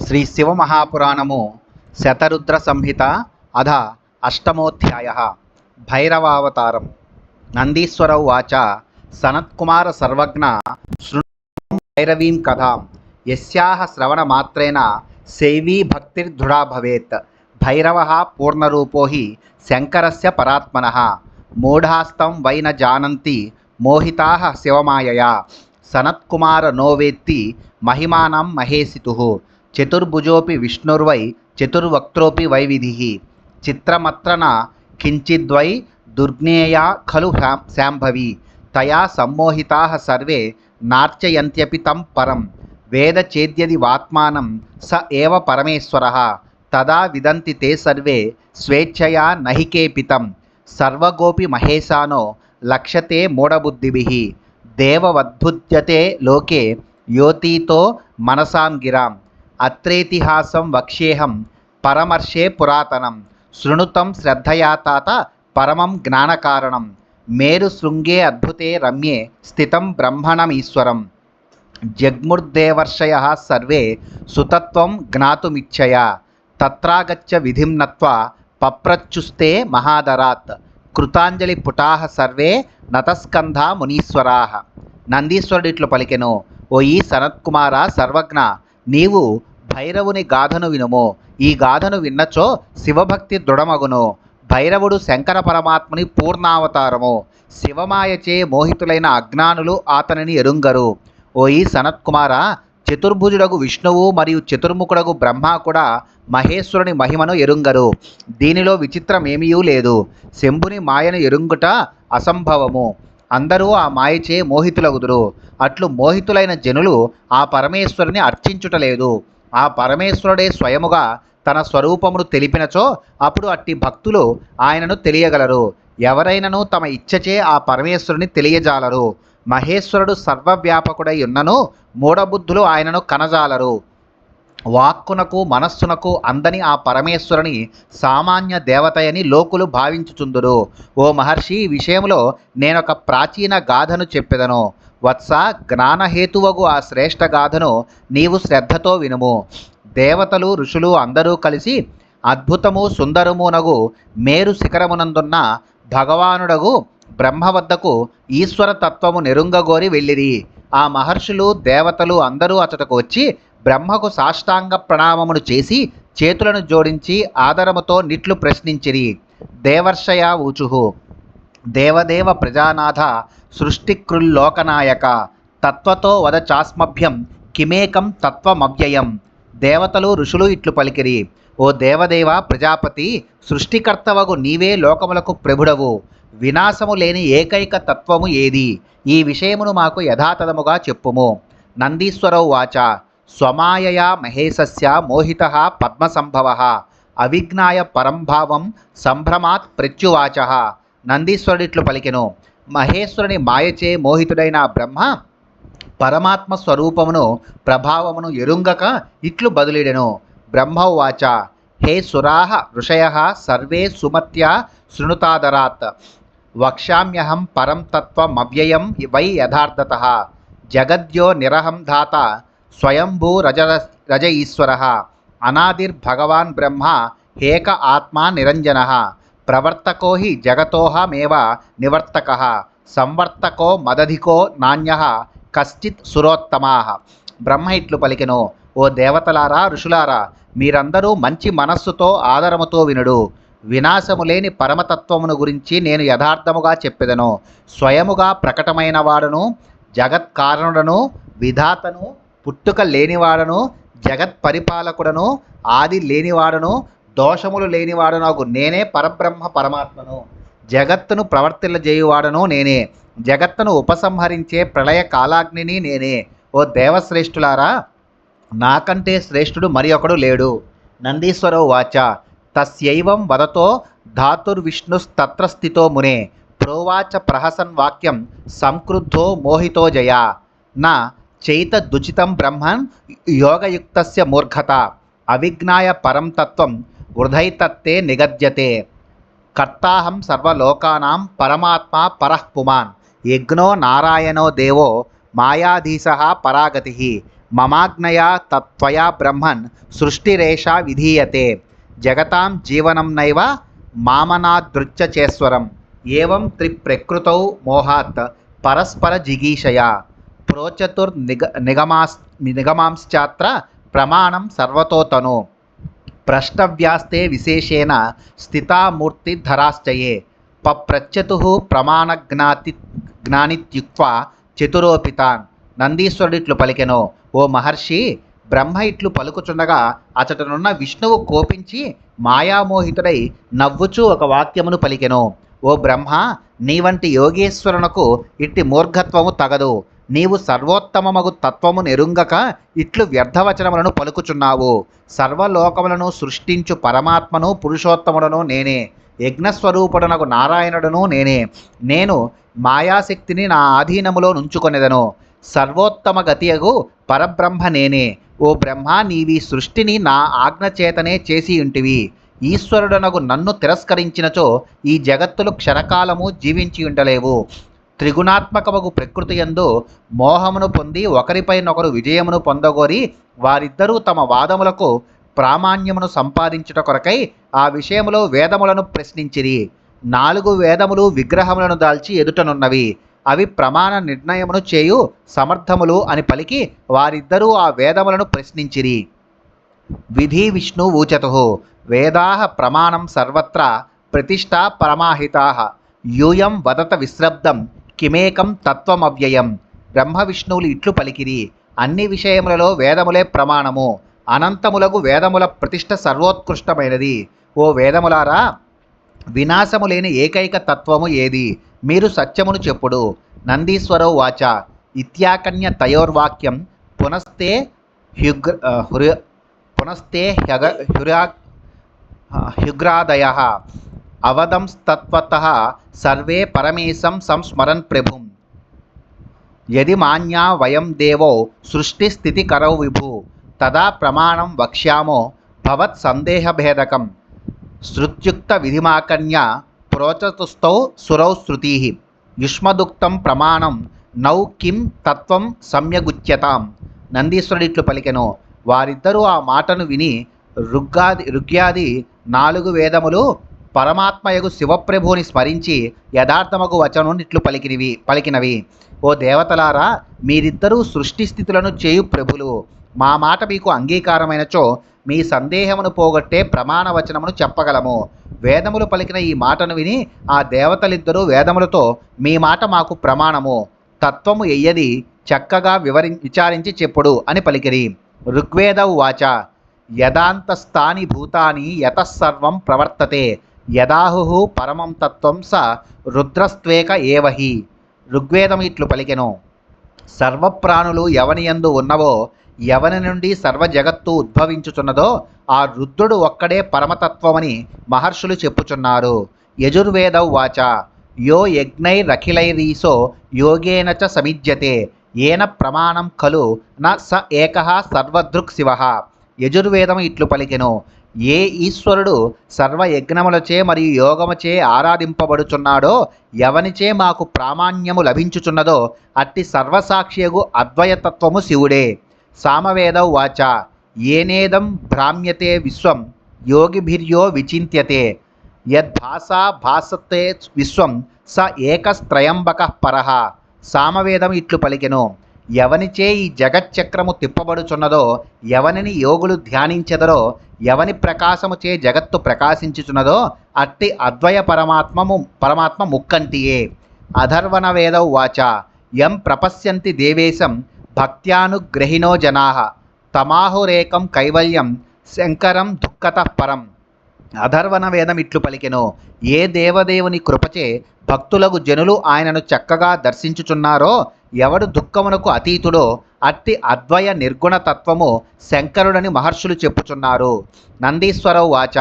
శ్రీ శివమహాపురాణము శతరుద్ర సంహిత అధ అష్టమోధ్యాయ భైరవావతారం. నందీశ్వర ఉవాచ సనత్కుమార సర్వజ్ఞ శృణు భైరవీం కథాం యస్యాః శ్రవణమాత్రేణ శైవీ భక్తిర్దృఢా భవేత్. భైరవః పూర్ణరూపో హి శంకరస్య పరాత్మనః మూఢాస్తం వై న జానంతి మోహితాః శివమాయయా. సనత్కుమార నో వేత్తి మహిమానం మహేసితుః చతుర్భుజోపి విష్ణుర్వై చతుర్వక్త్రోపి వైవిధిః. చిత్రమత్ర న కించిద్వై దుర్జ్ఞేయా ఖలు శాంభవి. తయా సమ్మోహితాః సర్వే నార్చయంత్యపి తం పరం. వేదచేద్యది వాత్మానం స ఏవ పరమేశ్వరః. తదా విదంతి తే సర్వే స్వేచ్ఛయా నహి కేపితం. సర్వగోపి మహేశానో లక్ష్యతే మూఢబుద్ధిభిః. దేవవద్భుజ్యతే లోకే యోతీతో మనసాం గిరాం. అత్రేతిహాసం వక్ష్యేహం పరమర్షే పురాతనం. శృణుతం శ్రద్ధయా తాత పరమం జ్ఞానకారణం. మేరు శృంగే అద్భుతే రమ్యే స్థితం బ్రహ్మణమీశ్వరం. జగ్ముర్దేవర్షయః సర్వే సుతత్వం జ్ఞాతుమిచ్చయా. తత్రాగచ్చ విధిం నత్వా పప్రచ్చుస్తే మహాదరాత్. కృతాంజలి పుటాః సర్వే నతస్కంధా మునీశ్వరాః. నందీశ్వరుడిట్లు పలికెను, ఓ ఈ సనత్కుమార సర్వజ్ఞ, నీవు భైరవుని గాథను వినుము. ఈ గాథను విన్నచో శివభక్తి దృఢమగును. భైరవుడు శంకర పరమాత్ముని పూర్ణావతారము. శివమాయచే మోహితులైన అజ్ఞానులు అతనిని ఎరుంగరు. ఓ ఈ సనత్కుమార, చతుర్భుజుడగు విష్ణువు మరియు చతుర్ముఖుడగు బ్రహ్మ కూడా మహేశ్వరుని మహిమను ఎరుంగరు. దీనిలో విచిత్రమేమీ లేదు. శంభుని మాయను ఎరుంగుట అసంభవము. అందరూ ఆ మాయచే మోహితులగుదురు. అట్లు మోహితులైన జనులు ఆ పరమేశ్వరుని అర్చించుటలేదు. ఆ పరమేశ్వరుడే స్వయముగా తన స్వరూపమును తెలిపినచో అప్పుడు అట్టి భక్తులు ఆయనను తెలియగలరు. ఎవరైనను తమ ఇచ్చచే ఆ పరమేశ్వరుని తెలియజాలరు. మహేశ్వరుడు సర్వవ్యాపకుడై ఉన్నను మూఢబుద్ధులు ఆయనను కనజాలరు. వాక్కునకు మనస్సునకు అందని ఆ పరమేశ్వరుని సామాన్య దేవతయని లోకులు భావించుచుందురు. ఓ మహర్షి, ఈ విషయంలో నేనొక ప్రాచీన గాథను చెప్పెదను. వత్స, జ్ఞానహేతువగు ఆ శ్రేష్ఠ గాథను నీవు శ్రద్ధతో వినుము. దేవతలు ఋషులు అందరూ కలిసి అద్భుతము సుందరమునగు మేరు శిఖరమునందున్న భగవానుడగు బ్రహ్మ వద్దకు ఈశ్వర తత్వము నెరుంగగోరి వెళ్ళిరి. ఆ మహర్షులు దేవతలు అందరూ అతటకు వచ్చి బ్రహ్మకు సాష్టాంగ ప్రణామమును చేసి చేతులను జోడించి ఆదరముతో నిట్లు ప్రశ్నించిరి. దేవర్షయ ఊచుః, దేవదేవ ప్రజానాథ సృష్టికృల్లోకనాయక తత్వతో వద చాస్మభ్యం కిమేకం తత్వమవ్యయం. దేవతలు ఋషులు ఇట్లు పలికిరి, ఓ దేవదేవ ప్రజాపతి, సృష్టికర్తవగు నీవే లోకములకు ప్రభుడవు. వినాశము లేని ఏకైక తత్వము ఏది? ఈ విషయమును మాకు యథాతథముగా చెప్పుము. నందీశ్వర ఉవాచ స్వమాయయా మహేశస్య మోహితః పద్మసంభవః అవిజ్ఞాయ పరంభావం సంభ్రమాత్ ప్రత్యువాచః. నందీశ్వరుడిట్లు పలికెను, మహేశ్వరుని మాయచే మోహితుడైన బ్రహ్మ పరమాత్మ స్వరూపమును ప్రభావమును ఎరుంగక ఇట్లు బదులిడెను. బ్రహ్మ ఉవాచ హే సురాః ఋషయః సర్వే సుమత్యా శృణుతాదరాత్. వక్ష్యామ్యహం పరం తత్వమవ్యయం వై యథార్థతః. జగద్యో నిరహం ధాత స్వయంభూ రజ ఈశ్వరః. అనాదిర్భగవాన్ బ్రహ్మ ఏక ఆత్మా నిరంజనః. ప్రవర్తకో హి జగతోహమేవ నివర్తకః. సంవర్తకో మదధికో నాణ్యః కశ్చిత్ సురోత్తమాః. బ్రహ్మ ఇట్లు పలికెను, ఓ దేవతలారా ఋషులారా, మీరందరూ మంచి మనస్సుతో ఆదరముతో వినుడు. వినాశము లేని పరమతత్వమును గురించి నేను యథార్థముగా చెప్పెదను. స్వయముగా ప్రకటమైన వాడను, జగత్కారణుడను, విధాతను, పుట్టుక లేనివాడను, జగత్ పరిపాలకుడను, ఆది లేనివాడను, దోషములు లేనివాడను నేనే పరబ్రహ్మ పరమాత్మను. జగత్తును ప్రవర్తిల్లజేయువాడను నేనే. జగత్తును ఉపసంహరించే ప్రళయ కాలాగ్నిని నేనే. ఓ దేవశ్రేష్ఠులారా, నాకంటే శ్రేష్ఠుడు మరి ఒకడు లేడు. నందీశ్వర ఉవాచ తస్యైవం వదతో ధాతుర్విష్ణుస్తత్ర స్థితో మునే. ప్రోవాచ ప్రహసన్ వాక్యం సంక్రుద్ధో మోహితో జయా. నా చైతదుచితం బ్రహ్మన్ యోగయుక్తస్య మూర్ఖత. అవిజ్ఞాయ పరం తత్వం వృధైతత్తే నిగద్యతే. కర్తాహం సర్వలోకానాం పరమాత్మ పరః పుమాన్. యజ్ఞో నారాయణో దేవో మాయాధీశః పరాగతిః. మమాజ్ఞయా తత్వయా బ్రహ్మన్ సృష్టిరేషా విధీయతే జగతాం జీవనం నైవ మామనాదృచ్యచేశ్వరం ఏవం త్రిప్రకృతౌ మోహాత్ పరస్పర జిగీషయా నిగమాంశ్చాత్ర ప్రమాణం సర్వతోతను ప్రష్టవ్యాస్తే విశేషేణ స్థితామూర్తిధరాశ్చయే పప్రచ్యతు జ్ఞానిత్యుక్త్వా చతురోపితాన్. నందీశ్వరుడిట్లు పలికెను, ఓ మహర్షి, బ్రహ్మ ఇట్లు పలుకుచుండగా అచటనున్న విష్ణువు కోపించి మాయామోహితుడై నవ్వుచూ ఒక వాక్యమును పలికెను. ఓ బ్రహ్మ, నీ వంటి యోగేశ్వరునకు ఇట్టి మూర్ఘత్వము తగదు. నీవు సర్వోత్తమమగు తత్వము నెరుంగక ఇట్లు వ్యర్థవచనములను పలుకుచున్నావు. సర్వలోకములను సృష్టించు పరమాత్మను పురుషోత్తముడను నేనే, యజ్ఞస్వరూపుడనకు నారాయణుడను నేనే. నేను మాయాశక్తిని నా ఆధీనములో నుంచుకొనెదను. సర్వోత్తమ గతియగు పరబ్రహ్మ నేనే. ఓ బ్రహ్మ, నీవి సృష్టిని నా ఆజ్ఞచేతనే చేసి ఉంటివి. ఈశ్వరుడనగు నన్ను తిరస్కరించినచో ఈ జగత్తులు క్షరకాలము జీవించి ఉండలేవు. త్రిగుణాత్మకమగు ప్రకృతి యందు మోహమును పొంది ఒకరిపైనొకరు విజయమును పొందగోరి వారిద్దరూ తమ వాదములకు ప్రామాణ్యమును సంపాదించుట కొరకై ఆ విషయములో వేదములను ప్రశ్నించిరి. 4 వేదములు విగ్రహములను దాల్చి ఎదుటనున్నవి. అవి ప్రమాణ నిర్ణయమును చేయు సమర్థములు అని పలికి వారిద్దరూ ఆ వేదములను ప్రశ్నించిరి. విధి విష్ణు ఊచతు వేదాః ప్రమాణం సర్వత్రా ప్రతిష్టా పరమాహితాః యూయం వదత విశ్రబ్దం కిమేకం తత్వమవ్యయం. బ్రహ్మ విష్ణువులు ఇట్లు పలికిరి, అన్ని విషయములలో వేదములే ప్రమాణము. అనంతములగు వేదముల ప్రతిష్ట సర్వోత్కృష్టమైనది. ఓ వేదములారా, వినాశము లేని ఏకైక తత్వము ఏది? మీరు సత్యమును చెప్పుడు. నందీశ్వరో వాచ ఇత్యాకన్య తయోర్వాక్యం పునస్తే హ్యుగ్రాదయః అవదంస్తత్వతః సర్వే పరమేశం సంస్మరన్ ప్రభుం. యది మాన్యా వయం దేవో సృష్టిస్థితికరౌ విభు తదా ప్రమాణం వక్ష్యామో భవత్ సందేహభేదకం. శృత్యుక్త విధిమాకన్య ప్రోచతుస్తౌ సురౌ శృతీః యుష్మదుక్తం ప్రమాణం నౌ కిం తత్వం సమ్యగుచ్యతాం. నందీశ్వరుడిట్లు పలికెను, వారిద్దరూ ఆ మాటను విని ఋగ్యాది 4 వేదములు పరమాత్మయగు శివప్రభుని స్మరించి యథార్థమగు వచనం ఇట్లు పలికినవి. ఓ దేవతలారా, మీరిద్దరూ సృష్టి స్థితులను చేయు ప్రభులు. మా మాట మీకు అంగీకారమైనచో మీ సందేహమును పోగొట్టే ప్రమాణ వచనమును చెప్పగలము. వేదములు పలికిన ఈ మాటను విని ఆ దేవతలిద్దరూ వేదములతో, మీ మాట మాకు ప్రమాణము, తత్వము ఎయ్యది చక్కగా విచారించి చెప్పుడు అని పలికిరి. ఋగ్వేద వాచ యదాంతస్థాని భూతాని యతఃసర్వం ప్రవర్తతే యదాహు పరమం తత్వం స రుద్రస్త్వేక ఏవహి. ఋగ్వేదం ఇట్లు పలికెను, సర్వప్రాణులు ఎవనియందు ఉన్నవో, ఎవని నుండి సర్వ జగత్తు ఉద్భవించుచున్నదో ఆ రుద్రుడు ఒక్కడే పరమతత్వమని మహర్షులు చెప్పుచున్నారు. యజుర్వేద వాచ యో యజ్ఞైరఖిలైరీశో యోగేన చ సమిజ్యతే ఏన ప్రమాణం ఖలు న స ఏకః సర్వదృక్ శివః. యజుర్వేదము ఇట్లు పలికెను, ఏ ఈశ్వరుడు సర్వయజ్ఞములచే మరియు యోగముచే ఆరాధింపబడుచున్నాడో, ఎవనిచే మాకు ప్రామాణ్యము లభించుచున్నదో అట్టి సర్వసాక్షియగు అద్వయతత్వము శివుడే. సామవేద వాచ ఏనేదం భ్రామ్యతే విశ్వం యోగిభిర్యో విచింత్యతే యద్భాసా భాసతే విశ్వం స ఏకస్త్రయంబకః పరః. సామవేదం ఇట్లు పలికెను, ఎవనిచే ఈ జగచ్చక్రము తిప్పబడుచున్నదో, ఎవనిని యోగులు ధ్యానించెదరో, ఎవని ప్రకాశముచే జగత్తు ప్రకాశించుచున్నదో అట్టి అద్వయ పరమాత్మ ముక్కంటియే. అధర్వణ వేద వాచ యం ప్రపశ్యంతి దేవేశం భక్త్యానుగ్రహిణో జనాః తమాహురేకం కైవల్యం శంకరం దుఃఖతః పరం. అధర్వణ వేదం ఇట్లు పలికెను, ఏ దేవదేవుని కృపచే భక్తులకు జనులు ఆయనను చక్కగా దర్శించుచున్నారో, ఎవడు దుఃఖమునకు అతీతుడో అట్టి అద్వయ నిర్గుణ తత్వము శంకరుడని మహర్షులు చెప్పుచున్నారు. నందీశ్వర వాచ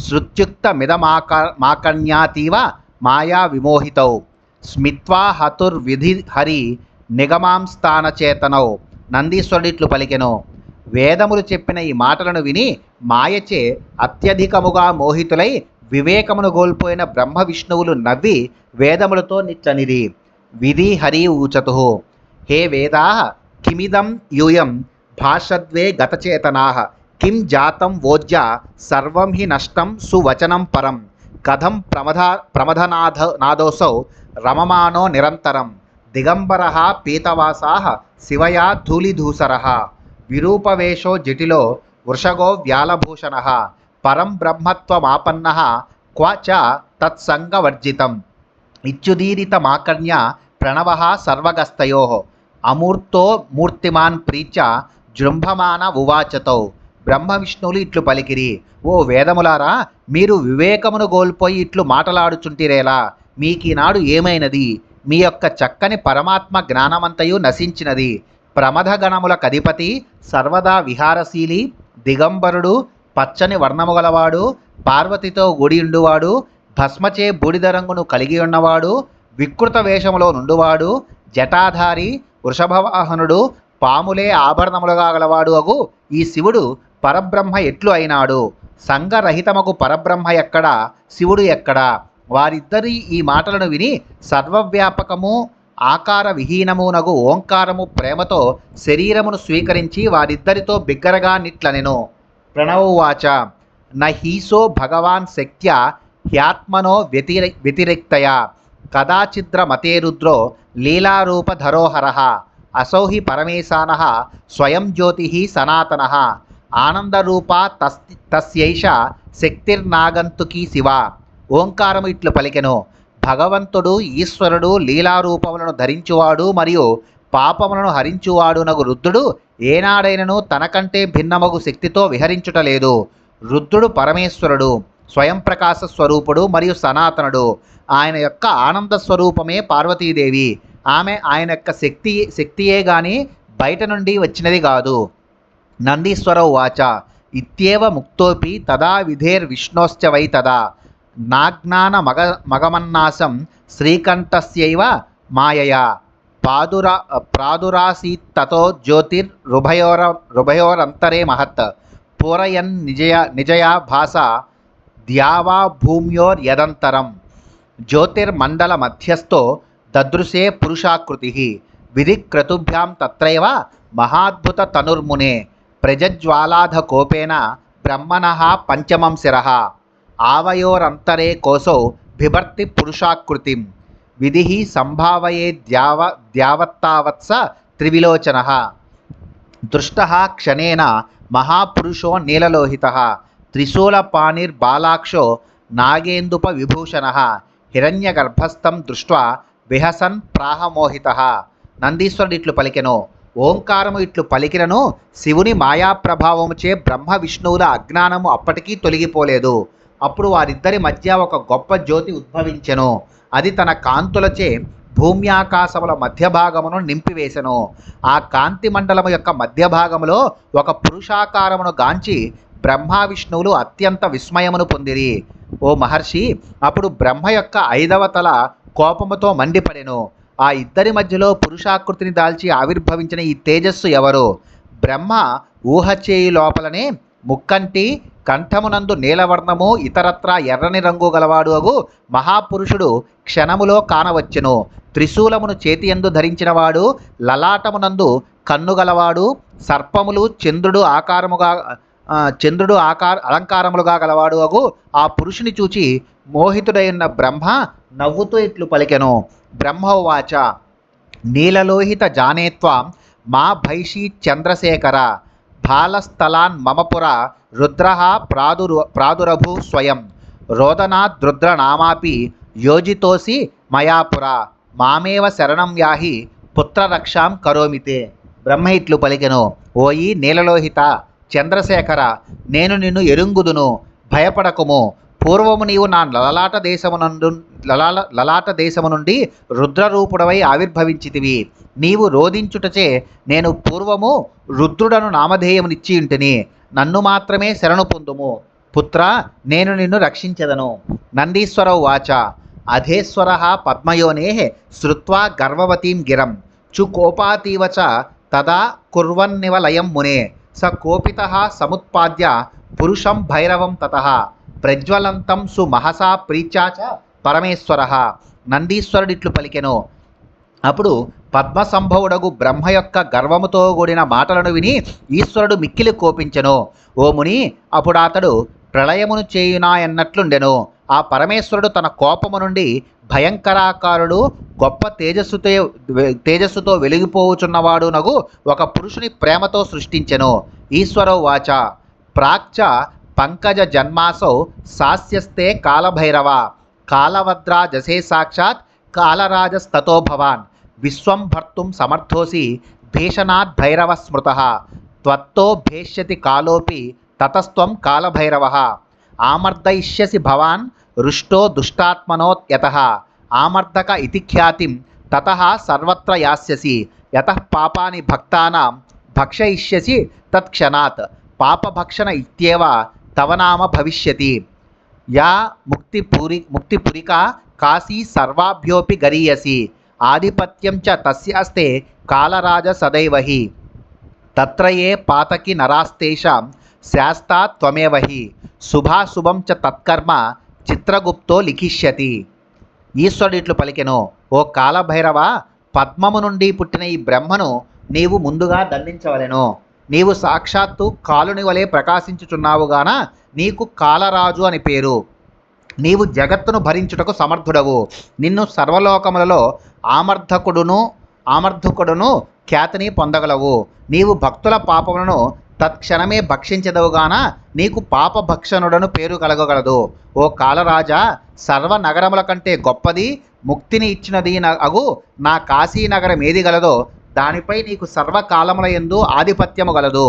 శృత్యుక్త మాకన్యాతీవ మాయా విమోహితౌ స్మిత్వా హతుర్విధి హరి నిగమాంస్థానచేతనౌ. నందీశ్వరుడిట్లు పలికెను, వేదములు చెప్పిన ఈ మాటలను విని మాయచే అత్యధికముగా మోహితులై వివేకమును కోల్పోయిన బ్రహ్మ విష్ణువులు నవ్వి వేదములతో నిట్లనిరి. విధి హరి ఊచతు హే వేదాః కిమిదం యూయం భాషద్వే గతచేతనాః కిం జాతం వోజ్య సర్వం హి నష్టం సువచనం పరం కథం ప్రమథనాదోసౌ రమమానో నిరంతరం దిగంబరః పీతవాసాః శివయా ధూళిధూసరః విరూపవేషో జటిలో వృషగో వ్యాలభూషణః పరం బ్రహ్మత్వమాపన్నః క్వ చ తత్సంగవర్జితం ఇత్యుదీరితమాకర్ణ్య ప్రణవః సర్వగస్తయోః అమూర్తో మూర్తిమాన్ ప్రీత్య జృంభమాన ఉవాచతౌ బ్రహ్మ విష్ణువులు ఇట్లు పలికిరి, ఓ వేదములారా, మీరు వివేకమును కోల్పోయి ఇట్లు మాటలాడుచుంటిరేలా? మీకీనాడు ఏమైనది? మీ యొక్క చక్కని పరమాత్మ జ్ఞానమంతయు నశించినది. ప్రమథగణములకధిపతి, సర్వదా విహారశీలి, దిగంబరుడు, పచ్చని వర్ణము గలవాడు, పార్వతితో గుడియుండువాడు, భస్మచే బూడిద రంగును కలిగి ఉన్నవాడు, వికృత వేషములో నుండువాడు, జటాధారి, వృషభవాహనుడు, పాములే ఆభరణములుగా గలవాడు అగు ఈ శివుడు పరబ్రహ్మ ఎట్లు అయినాడు? సంగరహితమగు పరబ్రహ్మ ఎక్కడా? శివుడు ఎక్కడా? వారిద్దరి ఈ మాటలను విని సర్వవ్యాపకము ఆకార విహీనమునగు ఓంకారము ప్రేమతో శరీరమును స్వీకరించి వారిద్దరితో బిగ్గరగా నిట్లనెను. ప్రణవోవాచ నహీసో భగవాన్ శక్త్యా హ్యాత్మనో వ్యతిరిక్తయా కదాచిద్రమతే రుద్రో లీలారూపధరోహరః అసౌ హి పరమేశానః స్వయం జ్యోతిః సనాతనః ఆనందరూపా తస్యైష శక్తిర్నాగంతుకీ శివ. ఓంకారము ఇట్లు పలికెను, భగవంతుడు ఈశ్వరుడు లీలారూపములను ధరించువాడు మరియు పాపములను హరించువాడునగు రుద్రుడు ఏనాడైనను తనకంటే భిన్నమగు శక్తితో విహరించుటలేదు. రుద్రుడు పరమేశ్వరుడు, స్వయం ప్రకాశ స్వరూపుడు మరియు సనాతనుడు. ఆయన యొక్క ఆనంద స్వరూపమే పార్వతీదేవి. ఆమె ఆయన యొక్క శక్తియే గాని బయట నుండి వచ్చినది కాదు. నందీశ్వర ఉవాచ ఇత్యేవ ముక్తోపి తదా విధేర్విష్ణోశ్చ వై తదా నాజ్ఞాన మగమన్నాసం శ్రీకంఠస్యైవ మాయయా ప్రాదురాసీత్తతో జ్యోతిరుభయోరంతరే మహత్ పూరయన్ నిజయా భాస ద్యావా భూమ్యోర్యదంతరం జ్యోతిర్మండల మధ్యస్థో దదృశే పురుషాకృతి విధిక్రతుభ్యాం తత్రైవ మహాద్భుత తనుర్మునే ప్రజజ్వాలాధకోపేన బ్రహ్మణః పంచమం శిరః ఆవయోరంతరే కోసౌ బిభర్తి పురుషాకృతిం విధిః సంభావయే ద్యావత్తావత్స త్రివిలోచనః దృష్టః క్షణేన మహాపురుషో నీలలోహితః త్రిశూలపాణిర్బాలాక్షో నాగేందుప విభూషణః హిరణ్యగర్భస్థం దృష్ట్వా విహసన్ ప్రాహమోహితః. నందీశ్వరుడు ఇట్లు పలికెను, ఓంకారము ఇట్లు పలికినను శివుని మాయాప్రభావముచే బ్రహ్మ విష్ణువుల అజ్ఞానము అప్పటికీ తొలగిపోలేదు. అప్పుడు వారిద్దరి మధ్య ఒక గొప్ప జ్యోతి ఉద్భవించెను. అది తన కాంతులచే భూమ్యాకాశముల మధ్య భాగమును నింపివేశెను. ఆ కాంతి మండలము యొక్క మధ్య భాగములో ఒక పురుషాకారమును గాంచి బ్రహ్మ విష్ణువులు అత్యంత విస్మయమును పొందిరి. ఓ మహర్షి, అప్పుడు బ్రహ్మ యొక్క 5వ తల కోపముతో మండిపడెను. ఆ ఇద్దరి మధ్యలో పురుషాకృతిని దాల్చి ఆవిర్భవించిన ఈ తేజస్సు ఎవరు? బ్రహ్మ ఊహ చేయి లోపలనే ముక్కంటి, కంఠమునందు నీలవర్ణము, ఇతరత్రా ఎర్రని రంగు గలవాడు అగు మహాపురుషుడు క్షణములో కానవచ్చెను. త్రిశూలమును చేతియందు ధరించినవాడు, లలాటమునందు కన్నుగలవాడు, సర్పములు చంద్రుడు అలంకారములుగా గలవాడు అగు ఆ పురుషుని చూచి మోహితుడైన బ్రహ్మ నవ్వుతూ ఇట్లు పలికెను. బ్రహ్మోవాచ నీలలోహిత జానేత్వాం మా భైషీ చంద్రశేఖర బాలస్థలాన్ మమపుర రుద్రః ప్రాదురభూ స్వయం రోదనాద్రుద్రనామాపి యోజితోసి మయాపుర మామేవ శరణం యాహి పుత్రరక్షాం కరోమితే. బ్రహ్మ ఇట్లు పలికెను, ఓయి నీలలోహిత చంద్రశేఖర, నేను నిన్ను ఎరుంగుదును, భయపడకుము. పూర్వము నీవు నా లలాట దేశము నుండి రుద్రరూపుడవై ఆవిర్భవించితివి. నీవు రోధించుటచే నేను పూర్వము రుద్రుడను నామధేయమునిచ్చి ఉంటిని. నన్ను మాత్రమే శరణు పొందుము. పుత్ర, నేను నిన్ను రక్షించెదను. నందీశ్వర ఉవాచ అధేశ్వర పద్మయోనే శ్రుత్వా గర్వవతీం గిరం చుకోపాతీవ చ తదా కుర్వన్నివలయం మునే స కోపితః సముత్పాద్య పురుషం భైరవం తతః ప్రజ్వలంతం సుమహసా ప్రీత్యా చ పరమేశ్వరః. నందీశ్వరుడిట్లు పలికెను, అప్పుడు పద్మసంభవుడగు బ్రహ్మ యొక్క గర్వముతో కూడిన మాటలను విని ఈశ్వరుడు మిక్కిలి కోపించెను. ఓ ముని, అప్పుడు అతడు ప్రళయమును చేయునాయన్నట్లుండెను. ఆ పరమేశ్వరుడు తన కోపము నుండి భయంకరాకారుడు, గొప్ప తేజస్సుతో వెలిగిపోవుచున్నవాడునగు ఒక పురుషుని ప్రేమతో సృష్టించెను. ఈశ్వరో వాచ ప్రాక్చ పంకజ జన్మాసౌ సాస్యస్తే కాలభైరవ కాలవద్రా జసే సాక్షాత్ కాలరాజస్తతో భవాన్ విశ్వం భర్తుం సమర్థోసి భీషణాద్ భైరవ స్మృత త్వత్తో భేష్యతి కాలోపి తతస్త్వం కాలభైరవ ఆమర్దయిష్యసి భవాన్ రుష్టో దుష్టాత్మనో యతః ఆమర్దక ఇతి ఖ్యాతిం తతః సర్వత్ర యాస్యసి యతః పాపాని భక్తానాం భక్షయిష్యసి తత్క్షణాత్ పాపభక్షణ ఇత్యేవ తవ నామ భవిష్యతి. యా ముక్తిపురికా కాశీ సర్వాభ్యోపి గరీయసి ఆధిపత్యం చ తస్యాస్తే కాలరాజ సదైవ హి తత్ర ఏ పాతకి నరాస్తేషాం శాస్తా త్వమేవ హి శుభాశుభం చ తత్కర్మ చిత్రగుప్తో లిఖిష్యతి. ఈశ్వరుడు ఇట్లు పలికెను, ఓ కాలభైరవ, పద్మము నుండి పుట్టిన ఈ బ్రహ్మను నీవు ముందుగా దండించవలెను. నీవు సాక్షాత్తు కాలుని వలె ప్రకాశించుచున్నావుగాన నీకు కాలరాజు అని పేరు. నీవు జగత్తును భరించుటకు సమర్థుడవు. నిన్ను సర్వలోకములలో ఆమర్ధకుడును ఖ్యాతిని పొందగలవు. నీవు భక్తుల పాపములను తత్క్షణమే భక్షించదవుగాన నీకు పాపభక్షణుడను పేరు కలగగలదు. ఓ కాలరాజా, సర్వ నగరముల కంటే గొప్పది, ముక్తిని ఇచ్చినది అగు నా కాశీనగరం ఏది గలదో దానిపై నీకు సర్వకాలముల యందు ఆధిపత్యము గలదు.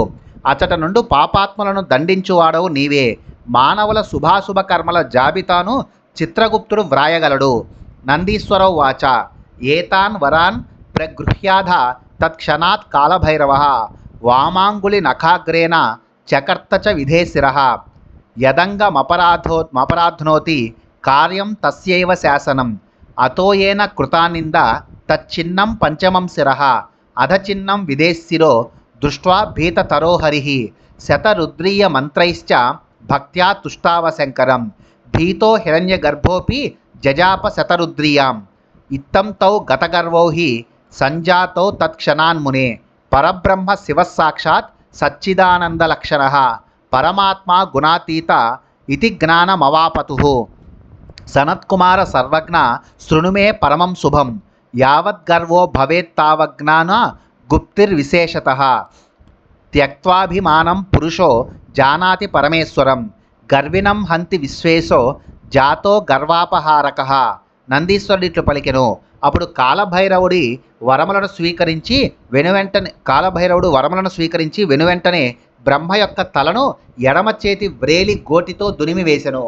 అచట నుండి పాపాత్మలను దండించువాడవు నీవే. మానవుల శుభాశుభ కర్మల జాబితాను చిత్రగుప్తుడు వ్రాయగలడు. నందీశ్వరౌ వాచ ఏతాన్ వరాన్ ప్రగృహ్యాధ తత్క్షణాత్ కాలభైరవ వామాంగులి నఖాగ్రేణ చకర్త చ విధేశిరః యదంగమపరాధ్నోతి కార్యం తస్యైవ శాసనం అతోయేన కృతానింద తచ్చిన్నం పంచమం శిరః అధచిన్నం విదేశిరో దృష్ట్వా భీతతరో హరిః శతరుద్రీయ మంత్రైశ్చ భక్త్యా తుష్టావశంకరం భీతో హిరణ్యగర్భోపి జజాప శతరుద్రీయాం ఇత్తం తౌ గతగర్వో హి సంజాతో తత్క్షణాన్మునే పరబ్రహ్మ శివస్సాక్షాత్ సచ్చిదానందలక్షణః పరమాత్మా గుణాతీత ఇతి జ్ఞానమవాపతుః. సనత్కుమార సర్వజ్ఞ శృణుమే పరమం శుభం యావద్గర్వో భవేత్తావజ్ఞాన గుప్తిర్విశేషతః త్యక్త్వాభిమానం పురుషో జానాతి పరమేశ్వరం గర్విణం హంతి విశ్వేశో జాతో గర్వాపహారకః. నందీశ్వరుడు ఇట్లు పలికెను. అప్పుడు కాలభైరవుడు వరములను స్వీకరించి వెనువెంటనే బ్రహ్మ యొక్క తలను ఎడమ చేతి వ్రేలి గోటితో దునిమి వేసెను.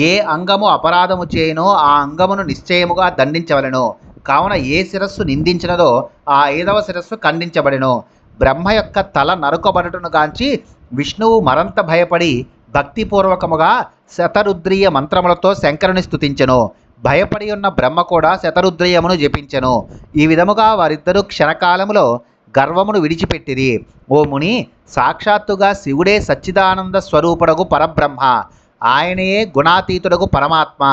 ఏ అంగము అపరాధము చేయనో ఆ అంగమును నిశ్చయముగా దండించవలెను. కావున ఏ శిరస్సు నిందించినదో ఆ 5వ శిరస్సు ఖండించబడెను. బ్రహ్మ యొక్క తల నరుకబడుటను గాంచి విష్ణువు మరంత భయపడి భక్తిపూర్వకముగా శతరుద్రీయ మంత్రములతో శంకరుని స్తుతించెను. భయపడి ఉన్న బ్రహ్మ కూడా శతరుద్రీయమును జపించెను. ఈ విధముగా వారిద్దరూ క్షణకాలములో గర్వమును విడిచిపెట్టిరి. ఓ ముని, సాక్షాత్తుగా శివుడే సచ్చిదానంద స్వరూపుడగు పరబ్రహ్మ, ఆయనయే గుణాతీతుడగు పరమాత్మ.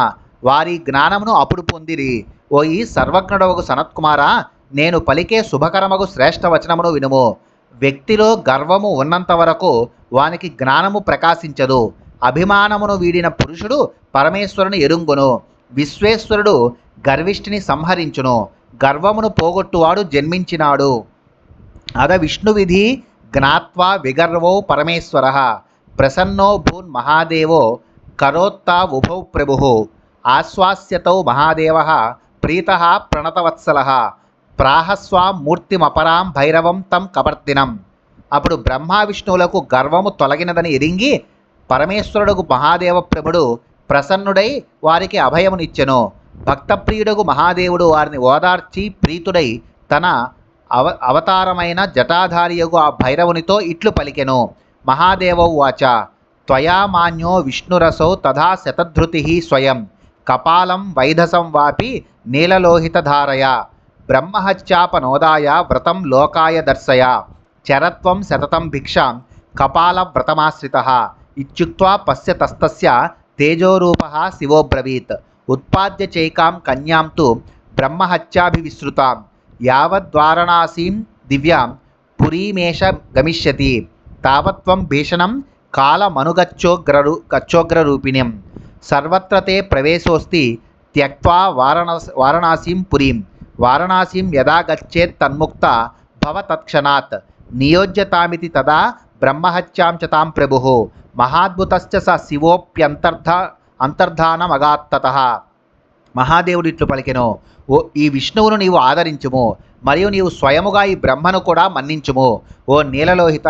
వారి జ్ఞానమును అప్పుడు పొందిరి. ఓ ఈ సర్వజ్ఞుడవగు సనత్కుమారా, నేను పలికే శుభకరమగు శ్రేష్ఠ వచనమును వినుము. వ్యక్తిలో గర్వము ఉన్నంత వరకు వానికి జ్ఞానము ప్రకాశించదు. అభిమానమును వీడిన పురుషుడు పరమేశ్వరుని ఎరుంగును. విశ్వేశ్వరుడు గర్విష్ఠిని సంహరించును. గర్వమును పోగొట్టువాడు జన్మించినాడు. అద విష్ణువిధి జ్ఞాత్వా విగర్వో పరమేశ్వర ప్రసన్నో భూన్ మహాదేవో కరోత్తా ఉభౌ ప్రభుః ఆశ్వాస్యతౌ మహాదేవ ప్రీతః ప్రణతవత్సలః ప్రాహస్వాం మూర్తిమపరాం భైరవం తం కపర్దినం. అప్పుడు బ్రహ్మ విష్ణువులకు గర్వము తొలగినదని ఎరింగి పరమేశ్వరుడుగు మహాదేవ ప్రభుడు ప్రసన్నుడై వారికి అభయమునిచ్చెను. భక్తప్రియుడగు మహాదేవుడు వారిని ఓదార్చి ప్రీతుడై తన అవతారమైన జటాధారియగు ఆ భైరవునితో ఇట్లు పలికెను. మహాదేవౌ వాచ త్వయా మాన్యో విష్ణురసౌ తథా శతధృతి స్వయం కపాలం వైధసం వాపి నీలలోహితధారయ బ్రహ్మహత్యాపనోదాయ వ్రతం లోకాయ దర్శయ చరత్వం శతతం భిక్షాం కపాల వ్రతమాశ్రితః ఇత్యుక్త్వా పశ్యతస్తస్య తేజోరూపః శివోబ్రవీత్ ఉత్పాద్య చైకాం కన్యాం తు బ్రహ్మహత్యాభివిసృతాం యావద్వారణాసీం దివ్యాం పురీమేష గమిష్యతి తావత్వం భీషణం గచ్చోగ్రరూపిణ్యం సర్వత్ర తే ప్రవేశోస్తి త్యక్త్వా వారణాసీం పురీం వారణాసీం యదా గచ్చేత్ తన్ముక్త భవ తత్క్షణాత్ నియోజ్యతామితి తదా బ్రహ్మహత్యాం చ తాం ప్రభుః మహాద్భుతశ్చ స అంతర్ధానమగాత్తతః. మహాదేవుడు ఇట్లు పలికెను, ఓ ఈ విష్ణువును నీవు ఆదరించుము, మరియు నీవు స్వయముగా ఈ బ్రహ్మను కూడా మన్నించుము. ఓ నీలలోహిత,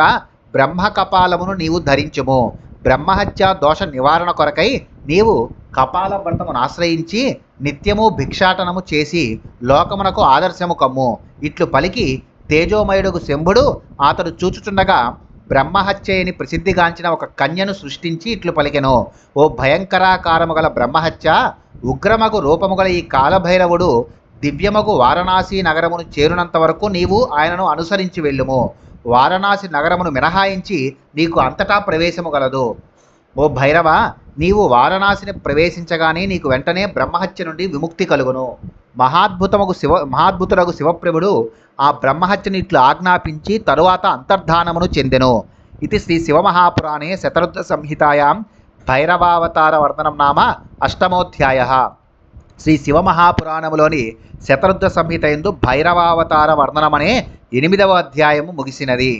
బ్రహ్మ కపాలమును నీవు ధరించుము. బ్రహ్మహత్య దోష నివారణ కొరకై నీవు కపాల వ్రతమును ఆశ్రయించి నిత్యము భిక్షాటనము చేసి లోకమునకు ఆదర్శము కమ్ము. ఇట్లు పలికి తేజోమయుడుగు శంభుడు అతడు చూచుచుండగా బ్రహ్మహత్యని ప్రసిద్ధిగాంచిన ఒక కన్యను సృష్టించి ఇట్లు పలికెను, ఓ భయంకరాకారము గల బ్రహ్మహత్య, ఉగ్రమగు రూపము గల ఈ కాలభైరవుడు దివ్యమగు వారణాసి నగరమును చేరునంత వరకు నీవు ఆయనను అనుసరించి వెళ్ళుము. వారణాసి నగరమును మినహాయించి నీకు అంతటా ప్రవేశము గలదు. ఓ భైరవ, నీవు వారణాసిని ప్రవేశించగానే నీకు వెంటనే బ్రహ్మహత్య నుండి విముక్తి కలుగును. మహాద్భుతుడగు శివప్రభుడు ఆ బ్రహ్మహత్యను ఇట్లు ఆజ్ఞాపించి తరువాత అంతర్ధానమును చెందెను. ఇది శ్రీ శివమహాపురాణే శతరుద్ర సంహితాయాం భైరవావతార వర్ణనం నామ అష్టమోధ్యాయ. శ్రీ శివమహాపురాణములోని శతరుద్ర సంహిత యందు భైరవావతార వర్ణనమనే 8వ అధ్యాయము ముగిసినది.